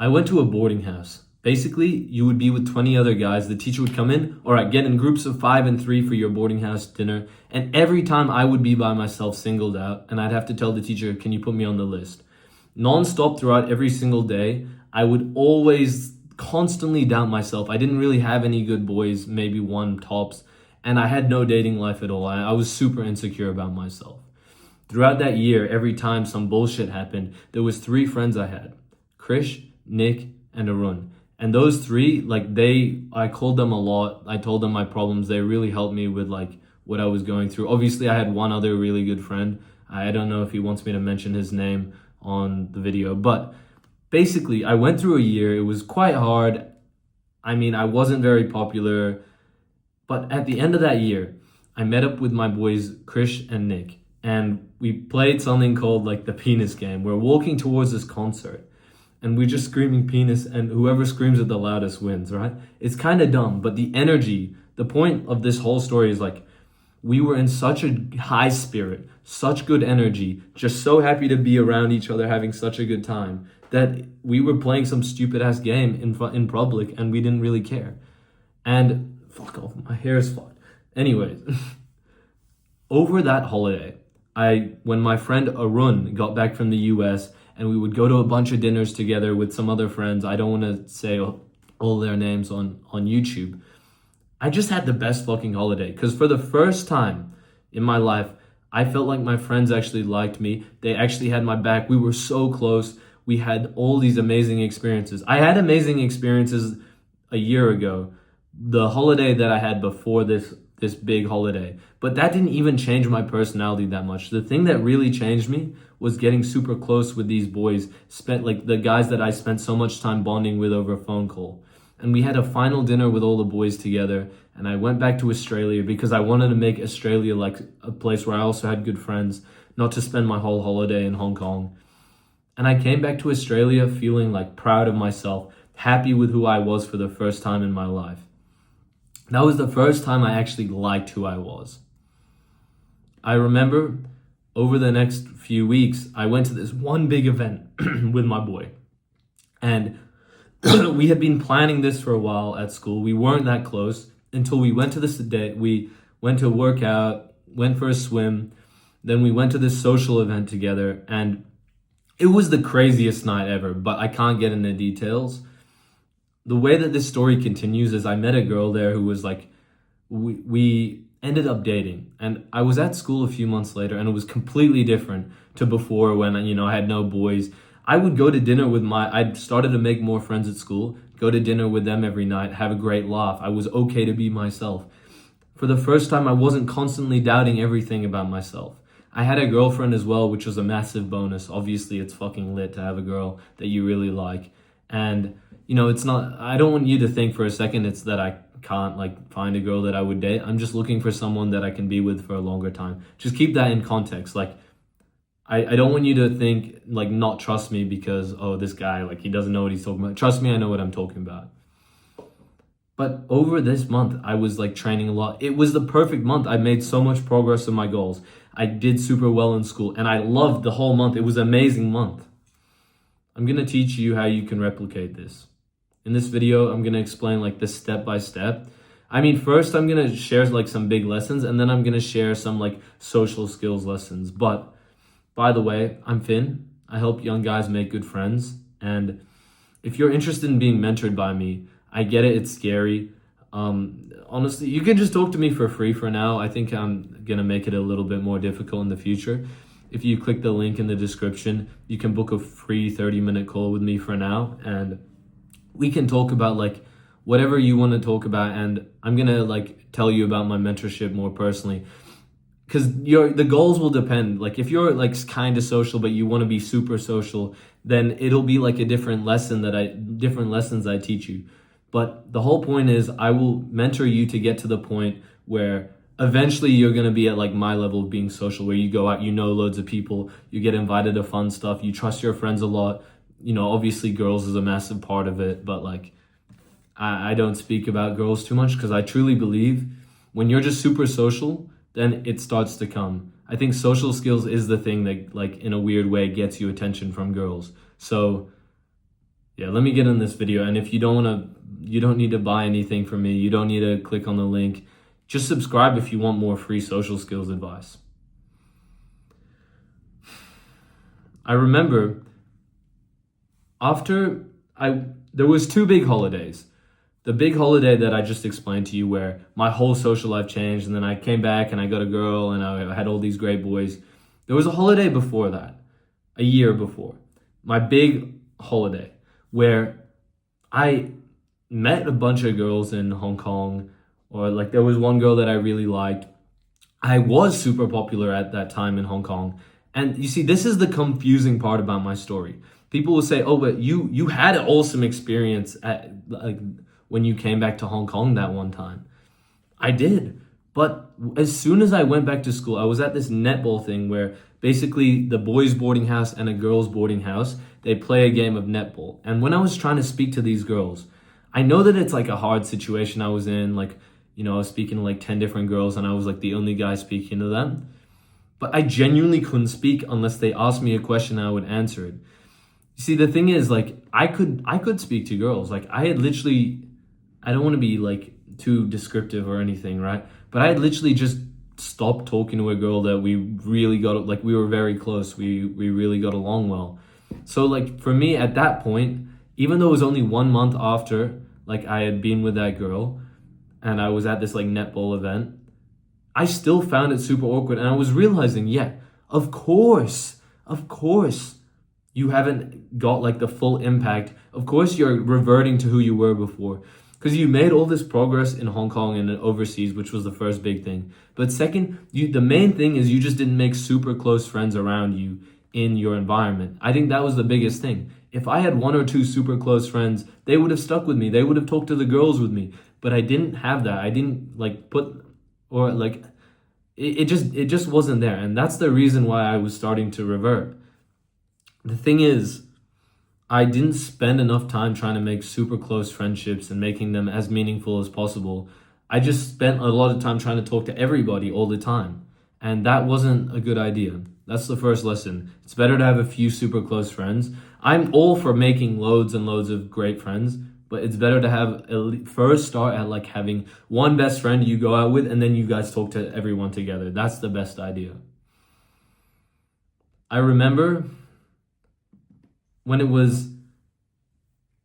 I went to a boarding house. Basically, you would be with 20 other guys. The teacher would come in, all right, get in groups of 5 and 3 for your boarding house dinner. And every time I would be by myself, singled out, and I'd have to tell the teacher, can you put me on the list? Non-stop throughout every single day, I would always constantly doubt myself. I didn't really have any good boys, maybe one tops, and I had no dating life at all. I was super insecure about myself. Throughout that year, every time some bullshit happened, there was 3 friends I had. Krish, Nick, and Arun. And those 3, I called them a lot. I told them my problems. They really helped me with what I was going through. Obviously, I had one other really good friend. I don't know if he wants me to mention his name on the video, but basically, I went through a year. It was quite hard. I mean, I wasn't very popular, but at the end of that year, I met up with my boys, Krish and Nick, and we played something called the penis game. We're walking towards this concert, and we're just screaming penis, and whoever screams it the loudest wins, right? It's kind of dumb, but the energy, the point of this whole story is we were in such a high spirit, such good energy, just so happy to be around each other, having such a good time, that we were playing some stupid ass game in public, and we didn't really care. And fuck off, my hair is fucked. Anyways, over that holiday, when my friend Arun got back from the US, and we would go to a bunch of dinners together with some other friends. I don't want to say all their names on YouTube. I just had the best fucking holiday, because for the first time in my life, I felt like my friends actually liked me. They actually had my back. We were so close. We had all these amazing experiences. I had amazing experiences a year ago, the holiday that I had before this big holiday. But that didn't even change my personality that much. The thing that really changed me was getting super close with these boys, the guys that I spent so much time bonding with over a phone call. And we had a final dinner with all the boys together, and I went back to Australia because I wanted to make Australia a place where I also had good friends, not to spend my whole holiday in Hong Kong. And I came back to Australia feeling proud of myself, happy with who I was for the first time in my life. That was the first time I actually liked who I was. I remember over the next few weeks, I went to this one big event with my boy. And we had been planning this for a while at school. We weren't that close until we went to this day. We went to work out, went for a swim. Then we went to this social event together. And it was the craziest night ever, but I can't get into details. The way that this story continues is I met a girl there who was we ended up dating, and I was at school a few months later, and it was completely different to before when I had no boys. I would go to dinner with I'd started to make more friends at school, go to dinner with them every night, have a great laugh. I was okay to be myself. For the first time, I wasn't constantly doubting everything about myself. I had a girlfriend as well, which was a massive bonus. Obviously, it's fucking lit to have a girl that you really like. And it's not, I don't want you to think for a second it's that I can't find a girl that I would date. I'm just looking for someone that I can be with for a longer time. Just keep that in context. I don't want you to think not trust me because, oh, this guy, he doesn't know what he's talking about. Trust me, I know what I'm talking about. But over this month, I was training a lot. It was the perfect month. I made so much progress on my goals. I did super well in school, and I loved the whole month. It was an amazing month. I'm going to teach you how you can replicate this. In this video, I'm going to explain this step by step. I mean, first I'm going to share some big lessons, and then I'm going to share some social skills lessons. But by the way, I'm Finn. I help young guys make good friends. And if you're interested in being mentored by me, I get it. It's scary. Honestly, you can just talk to me for free for now. I think I'm going to make it a little bit more difficult in the future. If you click the link in the description, you can book a free 30-minute call with me for now. And we can talk about whatever you want to talk about. And I'm going to tell you about my mentorship more personally. Because the goals will depend. If you're kind of social, but you want to be super social, then it'll be a different lessons I teach you. But the whole point is I will mentor you to get to the point where eventually you're going to be at my level of being social, where you go out, loads of people, you get invited to fun stuff, you trust your friends a lot. Obviously girls is a massive part of it, but I don't speak about girls too much because I truly believe when you're just super social, then it starts to come. I think social skills is the thing that in a weird way gets you attention from girls. So yeah, let me get in this video. And if you don't want to, you don't need to buy anything from me. You don't need to click on the link. Just subscribe if you want more free social skills advice. I remember there was two big holidays. The big holiday that I just explained to you where my whole social life changed, and then I came back and I got a girl and I had all these great boys. There was a holiday before that, a year before, my big holiday, where I met a bunch of girls in Hong Kong, or like there was one girl that I really liked. I was super popular at that time in Hong Kong. And you see, this is the confusing part about my story. People will say, "Oh, but you had an awesome experience at like when you came back to Hong Kong that one time." I did. But as soon as I went back to school, I was at this netball thing where basically the boys' boarding house and a girls' boarding house, they play a game of netball. And when I was trying to speak to these girls, I know that it's like a hard situation I was in. Like, I was speaking to like 10 different girls and I was like the only guy speaking to them. But I genuinely couldn't speak unless they asked me a question and I would answer it. You see, the thing is, like, I could speak to girls. Like, I had literally, I don't want to be like too descriptive or anything, right? But I had literally just stopped talking to a girl that we really got, like, we were very close. We really got along well. So like for me at that point, even though it was only 1 month after like I had been with that girl and I was at this like netball event, I still found it super awkward. And I was realizing, yeah, of course, you haven't got like the full impact. Of course, you're reverting to who you were before because you made all this progress in Hong Kong and overseas, which was the first big thing. But second, the main thing is you just didn't make super close friends around you in your environment. I think that was the biggest thing. If I had one or two super close friends, they would have stuck with me. They would have talked to the girls with me. But I didn't have that. I didn't like put, or like, it just wasn't there. And that's the reason why I was starting to revert. The thing is, I didn't spend enough time trying to make super close friendships and making them as meaningful as possible. I just spent a lot of time trying to talk to everybody all the time. And that wasn't a good idea. That's the first lesson. It's better to have a few super close friends. I'm all for making loads and loads of great friends, but it's better to have first start at like having one best friend you go out with and then you guys talk to everyone together. That's the best idea. I remember when it was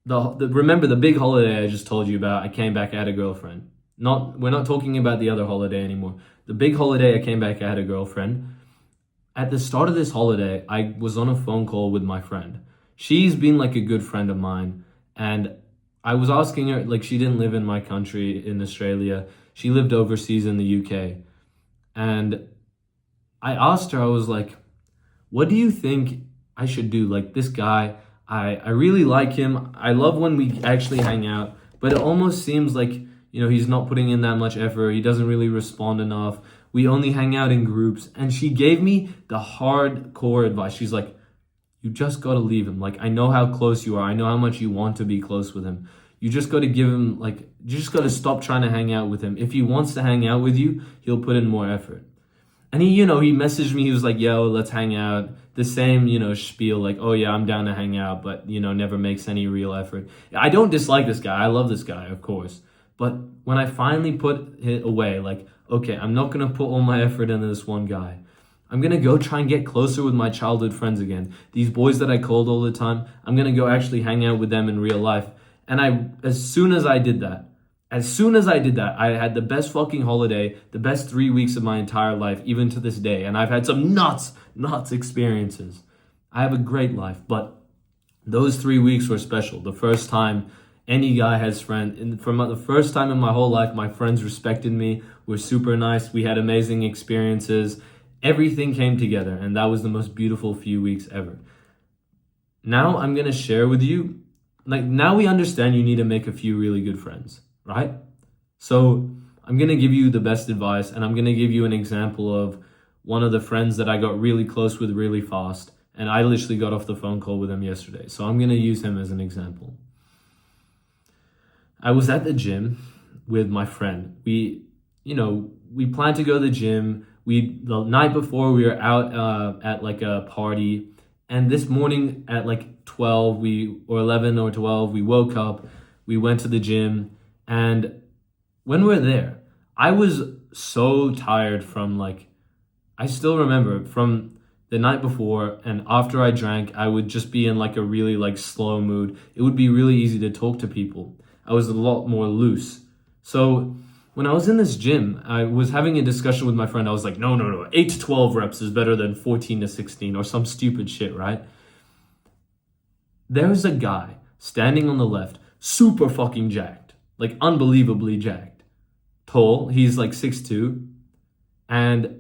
remember the big holiday I just told you about. I came back, I had a girlfriend. We're not talking about the other holiday anymore. The big holiday I came back, I had a girlfriend. At the start of this holiday, I was on a phone call with my friend. She's been like a good friend of mine. And I was asking her, like, she didn't live in my country in Australia. She lived overseas in the UK. And I asked her, I was like, what do you think I should do? Like, this guy, I really like him. I love when we actually hang out, but it almost seems like, he's not putting in that much effort. He doesn't really respond enough. We only hang out in groups. And she gave me the hardcore advice. She's like, you just got to leave him. Like, I know how close you are. I know how much you want to be close with him. You just got to give him, like, you just got to stop trying to hang out with him. If he wants to hang out with you, he'll put in more effort. And he messaged me. He was like, yo, let's hang out. The same, spiel, like, oh yeah, I'm down to hang out, but, never makes any real effort. I don't dislike this guy. I love this guy, of course. But when I finally put it away, like, okay, I'm not going to put all my effort into this one guy. I'm going to go try and get closer with my childhood friends again. These boys that I called all the time, I'm going to go actually hang out with them in real life. And as soon as I did that, I had the best fucking holiday, the best 3 weeks of my entire life, even to this day. And I've had some nuts experiences. I have a great life, but those 3 weeks were special. The first time any guy has friends, and from the first time in my whole life, my friends respected me, were super nice. We had amazing experiences. Everything came together, and that was the most beautiful few weeks ever. Now I'm going to share with you, like, now we understand you need to make a few really good friends, right? So I'm going to give you the best advice, and I'm going to give you an example of one of the friends that I got really close with really fast, and I literally got off the phone call with him yesterday. So I'm going to use him as an example. I was at the gym with my friend. We planned to go to the gym. The night before we were out at like a party, and this morning at like 12, or 11 or 12, we woke up, we went to the gym, and when we're there, I was so tired from like, I still remember from the night before, and after I drank, I would just be in like a really like slow mood. It would be really easy to talk to people. I was a lot more loose. So when I was in this gym, I was having a discussion with my friend. I was like, no, 8 to 12 reps is better than 14 to 16 or some stupid shit, right? There's a guy standing on the left, super fucking jacked, like unbelievably jacked. Tall, he's like 6'2", and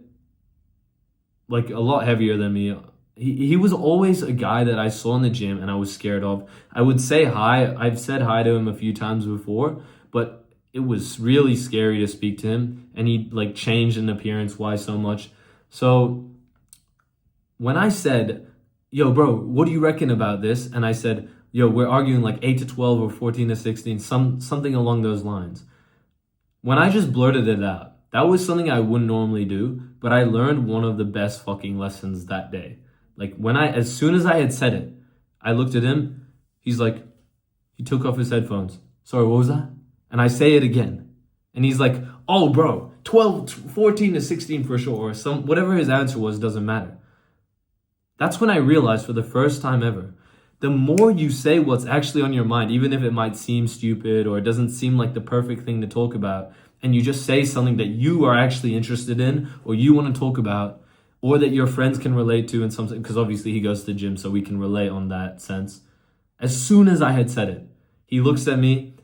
like a lot heavier than me. He was always a guy that I saw in the gym and I was scared of. I would say hi. I've said hi to him a few times before, but it was really scary to speak to him, and he like changed in appearance wise so much. So when I said, yo, bro, what do you reckon about this? And I said, yo, we're arguing like 8 to 12 or 14 to 16, something along those lines. When I just blurted it out, that was something I wouldn't normally do, but I learned one of the best fucking lessons that day. Like as soon as I had said it, I looked at him, he's like, he took off his headphones. Sorry, what was that? And I say it again. And he's like, oh bro, 12, 14 to 16 for sure, or whatever his answer was, doesn't matter. That's when I realized for the first time ever, the more you say what's actually on your mind, even if it might seem stupid or it doesn't seem like the perfect thing to talk about, and you just say something that you are actually interested in or you want to talk about, or that your friends can relate to in something, because obviously he goes to the gym, so we can relate on that sense. As soon as I had said it, he looks at me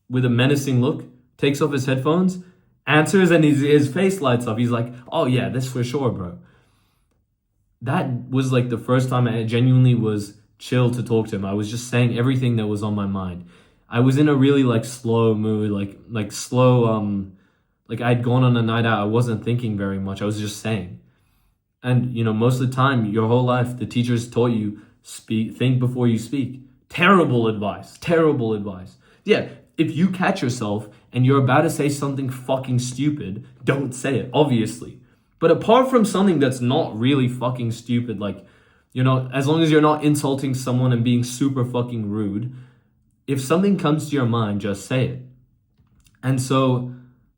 with a menacing look, takes off his headphones, answers, and his face lights up. He's like, oh yeah, this for sure, bro. That was like the first time I genuinely was chill to talk to him. I was just saying everything that was on my mind. I was in a really like slow mood, like slow, like I'd gone on a night out. I wasn't thinking very much. I was just saying. And you know, most of the time, your whole life, the teachers taught you think before you speak. Terrible advice. Yeah, if you catch yourself and you're about to say something fucking stupid, don't say it, obviously. But apart from something that's not really fucking stupid, like, you know, as long as you're not insulting someone and being super fucking rude, if something comes to your mind, just say it. And so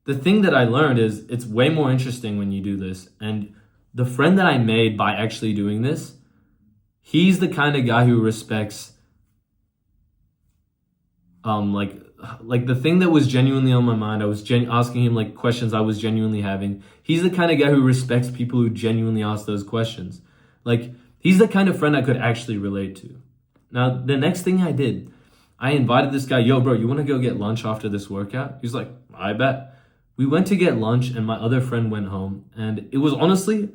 the thing that I learned is it's way more interesting when you do this. And the friend that I made by actually doing this, he's the kind of guy who respects, like the thing that was genuinely on my mind. I was asking him like questions I was genuinely having. He's the kind of guy who respects people who genuinely ask those questions. Like, he's the kind of friend I could actually relate to. Now, the next thing I did, I invited this guy, yo, bro, you want to go get lunch after this workout? He's like, I bet. We went to get lunch and my other friend went home. And it was honestly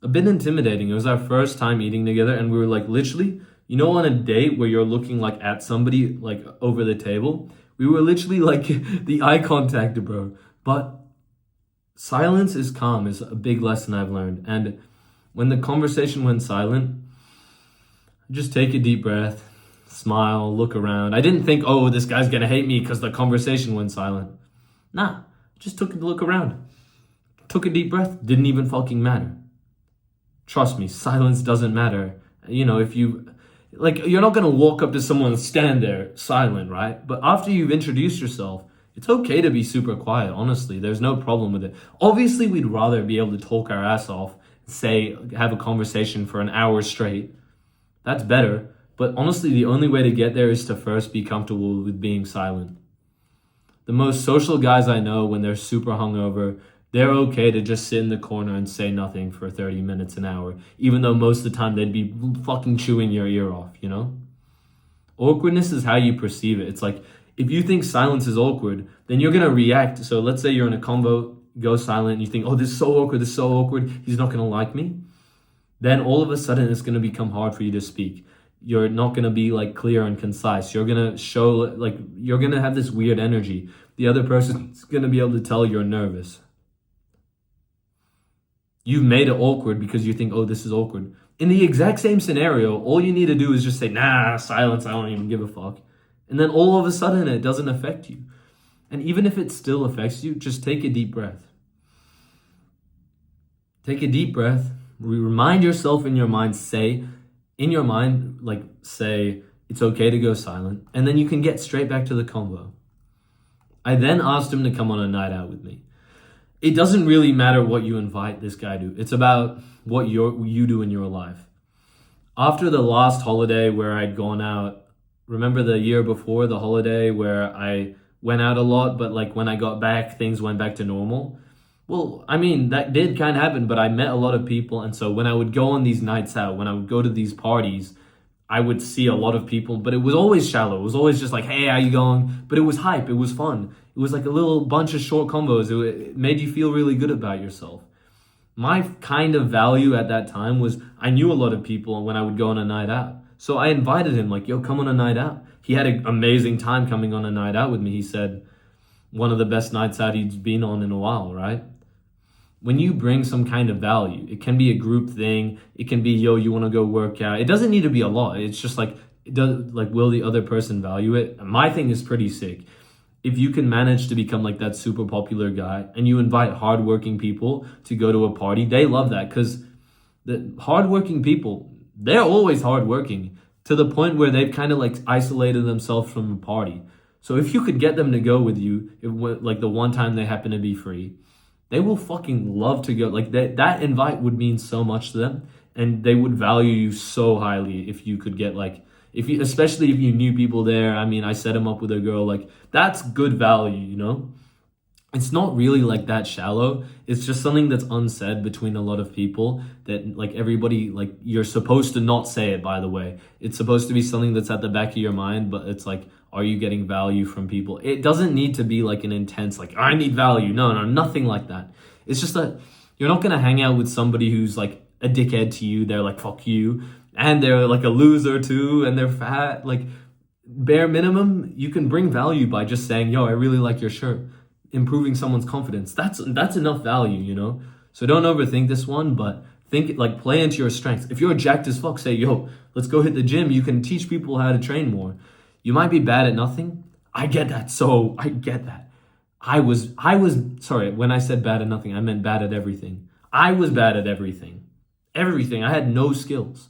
a bit intimidating. It was our first time eating together. And we were like literally, you know, on a date where you're looking like at somebody like over the table. We were literally like the eye contact, bro. But silence is calm is a big lesson I've learned. And when the conversation went silent, just take a deep breath, smile, look around. I didn't think, oh, this guy's gonna hate me because the conversation went silent. Nah, just took a look around. Took a deep breath, didn't even fucking matter. Trust me, silence doesn't matter. You know, if you, like, you're not gonna walk up to someone and stand there silent, right? But after you've introduced yourself, it's okay to be super quiet, honestly. There's no problem with it. Obviously, we'd rather be able to talk our ass off, have a conversation for an hour straight. That's better. But honestly, the only way to get there is to first be comfortable with being silent. The most social guys I know, when they're super hungover, they're okay to just sit in the corner and say nothing for 30 minutes, an hour, even though most of the time they'd be fucking chewing your ear off, you know? Awkwardness is how you perceive it. It's like, if you think silence is awkward, then you're gonna react. So let's say you're in a convo, go silent, and you think, oh, this is so awkward, he's not gonna like me. Then all of a sudden it's gonna become hard for you to speak. You're not gonna be like clear and concise. You're gonna show, like, you're gonna have this weird energy. The other person's gonna be able to tell you're nervous. You've made it awkward because you think, oh, this is awkward. In the exact same scenario, all you need to do is just say, nah, silence, I don't even give a fuck. And then all of a sudden it doesn't affect you. And even if it still affects you, just take a deep breath. Take a deep breath. Remind yourself in your mind, say, in your mind, like say it's okay to go silent, and then you can get straight back to the convo. I then asked him to come on a night out with me. It doesn't really matter what you invite this guy to. It's about what you do in your life. After the last holiday where I'd gone out, remember the year before the holiday where I went out a lot, but like when I got back, things went back to normal? Well, I mean, that did kind of happen, but I met a lot of people. And so when I would go on these nights out, when I would go to these parties, I would see a lot of people, but it was always shallow. It was always just like, hey, how you going? But it was hype. It was fun. It was like a little bunch of short combos. It made you feel really good about yourself. My kind of value at that time was I knew a lot of people when I would go on a night out. So I invited him, like, yo, come on a night out. He had an amazing time coming on a night out with me. He said one of the best nights out he's been on in a while, right? When you bring some kind of value, it can be a group thing. It can be, yo, you want to go work out. It doesn't need to be a lot. It's just like, will the other person value it? My thing is pretty sick. If you can manage to become like that super popular guy and you invite hardworking people to go to a party, they love that because the hardworking people, they're always hardworking to the point where they've kind of like isolated themselves from a party. So if you could get them to go with you, like the one time they happen to be free, they will fucking love to go. Like that invite would mean so much to them, and they would value you so highly if you could get like, especially if you knew people there. I mean, I set him up with a girl, like that's good value, you know? It's not really like that shallow. It's just something that's unsaid between a lot of people that like everybody, like you're supposed to not say it, by the way. It's supposed to be something that's at the back of your mind, but it's like, are you getting value from people? It doesn't need to be like an intense, like, I need value. No, nothing like that. It's just that you're not going to hang out with somebody who's like a dickhead to you. They're like, fuck you. And they're like a loser too. And they're fat. Like bare minimum, you can bring value by just saying, yo, I really like your shirt. Improving someone's confidence. That's enough value, you know? So don't overthink this one, but think like play into your strengths. If you're jacked as fuck, say, yo, let's go hit the gym. You can teach people how to train more. You might be bad at nothing. I get that. So I get that. I was sorry, when I said bad at nothing, I meant bad at everything. I was bad at everything. Everything. I had no skills.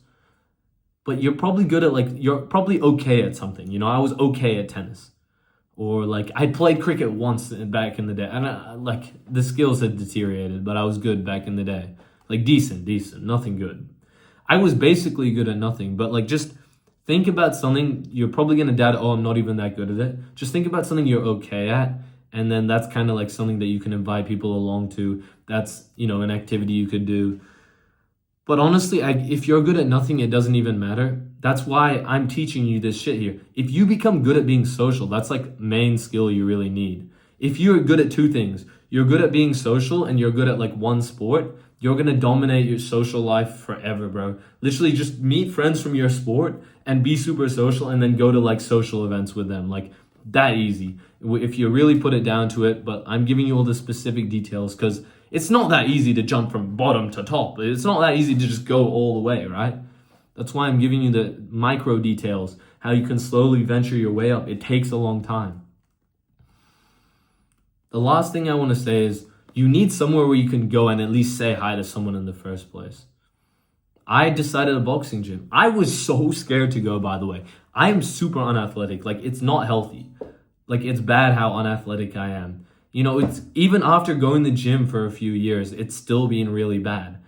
But you're probably good at you're probably okay at something. You know, I was okay at tennis. Or like I played cricket once back in the day. And like the skills had deteriorated, but I was good back in the day. Like decent, nothing good. I was basically good at nothing, but like just think about something you're probably going to doubt, oh, I'm not even that good at it. Just think about something you're okay at. And then that's kind of like something that you can invite people along to. That's, you know, an activity you could do. But honestly, if you're good at nothing, it doesn't even matter. That's why I'm teaching you this shit here. If you become good at being social, that's like main skill you really need. If you're good at two things, you're good at being social and you're good at like one sport, you're going to dominate your social life forever, bro. Literally just meet friends from your sport and be super social and then go to like social events with them. Like that easy. If you really put it down to it, but I'm giving you all the specific details because it's not that easy to jump from bottom to top. It's not that easy to just go all the way, right? That's why I'm giving you the micro details, how you can slowly venture your way up. It takes a long time. The last thing I want to say is you need somewhere where you can go and at least say hi to someone in the first place. I decided a boxing gym. I was so scared to go, by the way. I am super unathletic. Like, it's not healthy. Like, it's bad how unathletic I am. You know, it's even after going to the gym for a few years, it's still being really bad.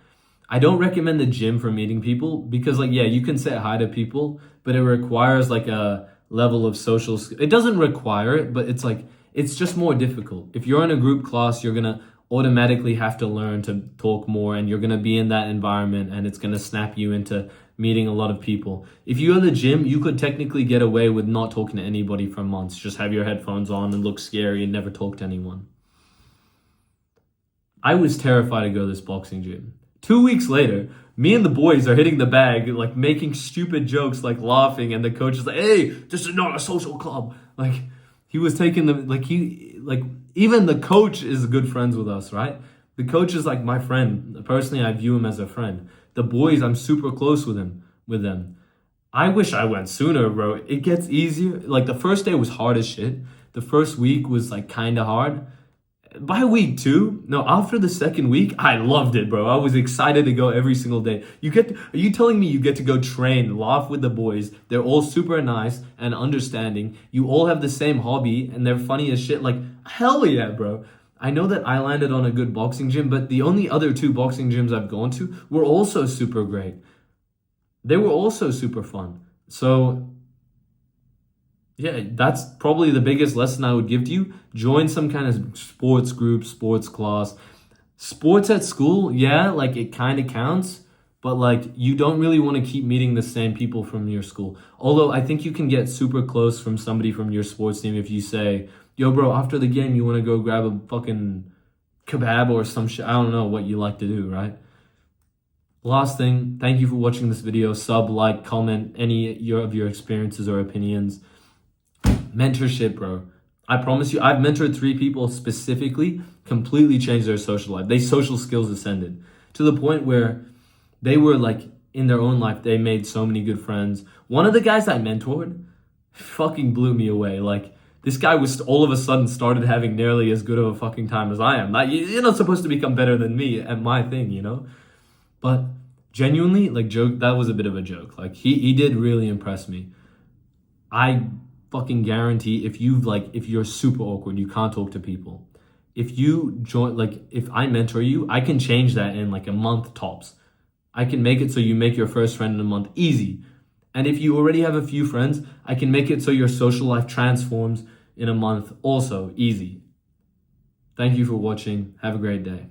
I don't recommend the gym for meeting people because, like, yeah, you can say hi to people, but it requires like a level of social. It doesn't require it, but it's like, it's just more difficult. If you're in a group class, you're going to automatically have to learn to talk more and you're going to be in that environment and it's going to snap you into meeting a lot of people. If you go to the gym, you could technically get away with not talking to anybody for months. Just have your headphones on and look scary and never talk to anyone. I was terrified to go to this boxing gym. 2 weeks later, me and the boys are hitting the bag, like making stupid jokes, like laughing, and the coach is like, hey, this is not a social club. Like, he was taking the, even the coach is good friends with us, right? The coach is like my friend. Personally, I view him as a friend. The boys, I'm super close with them. I wish I went sooner, bro. It gets easier. Like, the first day was hard as shit. The first week was like kind of hard. By week 2, no, after the second week, I loved it, bro. I was excited to go every single day. Are you telling me you get to go train, laugh with the boys? They're all super nice and understanding. You all have the same hobby and they're funny as shit. Like, hell yeah, bro. I know that I landed on a good boxing gym, but the only other 2 boxing gyms I've gone to were also super great. They were also super fun. So yeah, that's probably the biggest lesson I would give to you. Join some kind of sports group, sports class. Sports at school, yeah, like it kind of counts, but like you don't really want to keep meeting the same people from your school. Although I think you can get super close from somebody from your sports team if you say, yo, bro, after the game, you want to go grab a fucking kebab or some shit. I don't know what you like to do, right? Last thing, thank you for watching this video. Sub, like, comment any of your experiences or opinions. Mentorship, bro. I promise you, I've mentored 3 people specifically, completely changed their social life. Their social skills ascended to the point where they were like in their own life, they made so many good friends. One of the guys I mentored fucking blew me away. Like, this guy was all of a sudden started having nearly as good of a fucking time as I am. Like, you're not supposed to become better than me at my thing, you know? But genuinely, like, joke, that was a bit of a joke. Like, he did really impress me. I fucking guarantee if you're super awkward, you can't talk to people. If you join, like, if I mentor you, I can change that in like a month tops. I can make it so you make your first friend in a month easy. And if you already have a few friends, I can make it so your social life transforms in a month also easy. Thank you for watching. Have a great day.